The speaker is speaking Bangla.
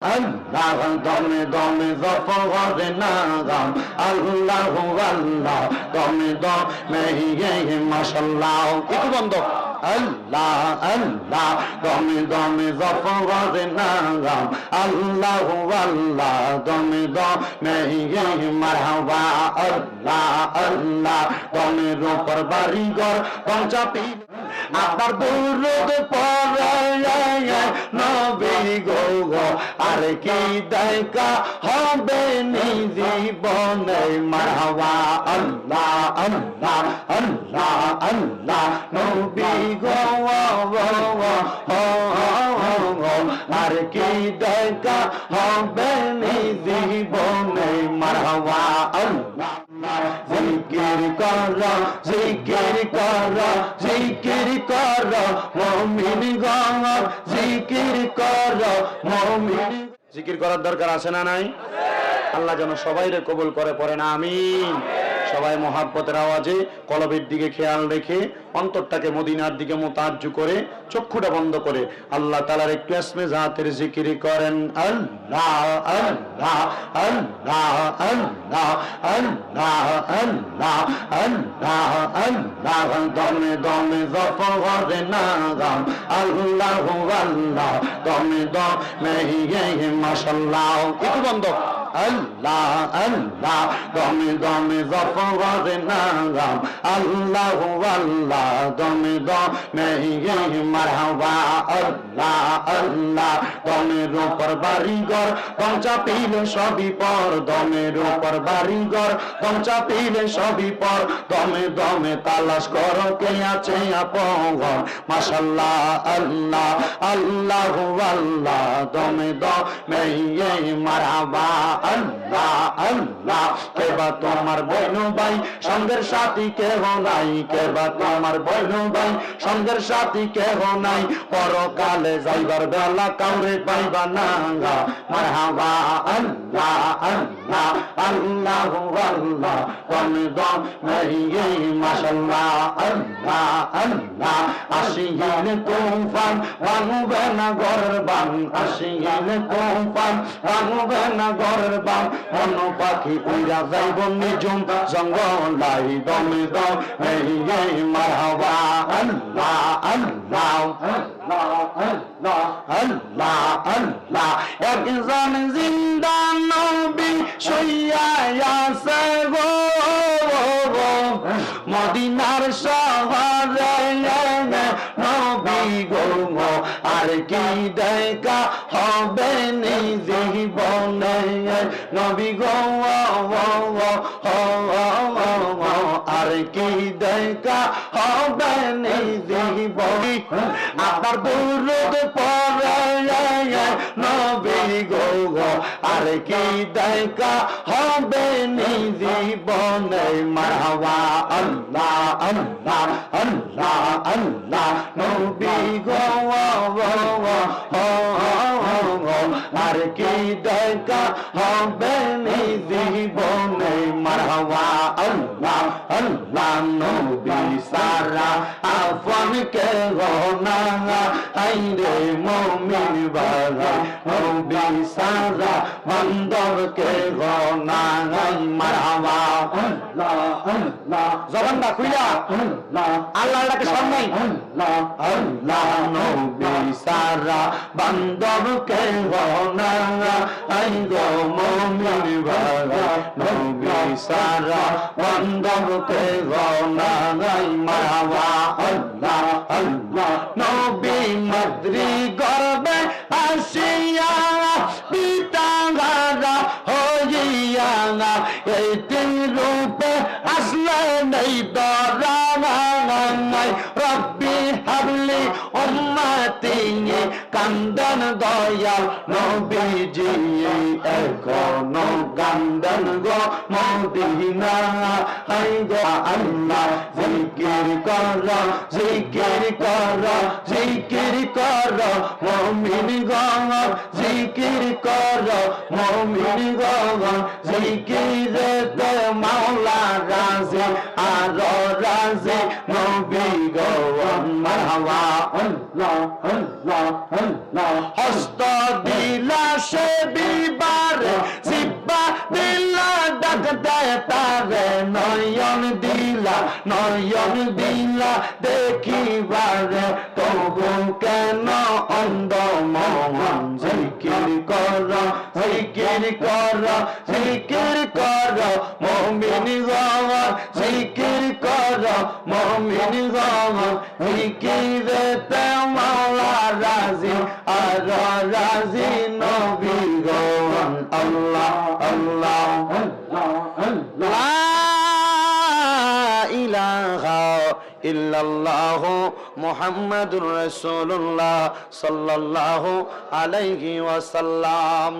আল্লাহ দমে দমে জফরে নাগাম আল্লাহ আল্লাহ দমে দমে মাশাআল্লাহ একটু বন্ধ আল্লাহ আল্লাহ দমে দমে জফরে নাগাম আল্লাহ আল্লাহ দমে দমে মারহাবা আল্লাহ আল্লাহ দমের উপর বাড়িঘর পঞ্চাপি আবার দুরুদ পড়ায় নবী গো আর কি দেখা হবে জীবনে মারহাবা আল্লাহ আল্লাহ আল্লাহ আল্লাহ নবী গো আর কি দেখা হবে জীবনে মারহাবা আল্লাহ জিকির কর জিকির কর জিকির কর মুমিন গণ জিকির কর মুমিন জিকির করার দরকার আছে না নাই? আল্লাহ যেন সবাইরে কবুল করে পড়েন আমিন। সবাই মহাব্বতের আওয়াজে কলবের দিকে খেয়াল রেখে অন্তরটাকে মদিনার দিকে মোতাজ্জু করে চক্ষুটা বন্ধ করে আল্লাহ তাআলার একটু ইসমে জাতের জিকির করেন আল্লাহ আল্লাহ আল্লাহ আল্লাহ আল্লাহ আল্লাহ আল্লাহ আল্লাহ দমে দমে জফরে নাগাম আল্লাহ আল্লাহ দমে দমে মাশাআল্লাহ একটু বন্ধ আল্লাহ আল্লাহ দমে দমে জফরে নাগাম আল্লাহ আল্লাহ দমে দমে মারহাবা আল্লাহ আল্লাহ দমের উপর বাড়িঘর পঞ্চাপিল সবই পর দমের উপর বাড়িঘর পঞ্চাপিল সবই পর দমে দমে তালাশ কর কে আছে আপন মাশাআল্লাহ আল্লাহ আল্লাহ আল্লাহ দমে দমে মারহাবা আল্লাহ আল্লাহ কেবা তোমার বৈনু ভাই সঙ্গের সাথী কেহ নাই কেবা তোমার বৈনু ভাই সঙ্গের সাথী কেহ নাই পরকালে যাইবার বেলা কাউরে পাইবা না মারহাবা আল্লাহ আল্লাহ আল্লাহ আল্লাহ দমে দমে মাশাআল্লাহ আল্লাহ আল্লাহ আসিল তুফান ভাঙবে না ঘরের বান আসিল তুফান ভাঙবে না ঘরের বান মন পাখি উড়া যাইব নিজুম জঙ্গলাই দমে দমে মারহাবা আল্লাহ আল্লাহ আল্লাহ আল্লাহ আল্লাহ একজন জিন্দা নবী শুইয়া আছে গো মদিনার শহরে নবী গো আর কি দেখা হবে জীবনে নবী গো আর কি দেখা হবে জীবনে আবার দুরুদ পড়ায় নবী গো আর কি দেখা হবে জীবনে মারহাবা আল্লাহ আল্লাহ আল্লাহ আল্লাহ নবী গো আর কি দেখা হবে জীবনে মারহাবা আল্লাহ আল্লাহ নবী সারা আফন কে গনা আইরে মুমিন বালা নবী সারা বন্দর কে গনা মারহাবা আল্লাহ আল্লাহ জবানটা খুইলা আল্লাহ আল্লাহকে সামনে আল্লাহ আল্লাহ নবী সারা বন্দর কে গনা আইরে মুমিন বালা নবী সারা বন্দর কে গনা মারহাবা আল্লাহ আল্লাহ নবী মাদ্রি গর্বে আসিয়া পিতা গারা হইয়া এই তিন রূপে আসলে নেই দরাই রব্বি হাবলি উম্মতি কান্দন দয়াল নবীজি এখনো কান্দন গো মদিনা হাই গো আল্লাহ জিকির কর জিকির কর জিকির কর মুমিন গণ জিকির কর মুমিন গণ জিকিরে মাওলা রাজি আর রাজি নবী গো মারহাবা আল্লাহ আল্লাহ আল্লাহ হস্ত দিলা সে বিবারে জিব্বা দিলা ডাকতে তারে নয়ন দিলা দেখিবারে তবু কেন অন্ধ মন জিকির কর মুমিন গওয়ার জিকির কর মুমিন গওয়ার জিকিরেতে মাওলা রাজি আর রাজি নবী গওয়ার আল্লাহ আল্লাহ লা ইলাহা ইল্লাল্লাহ মুহাম্মাদুর রাসূলুল্লাহ সাল্লাল্লাহু আলাইহি ওয়াসাল্লাম।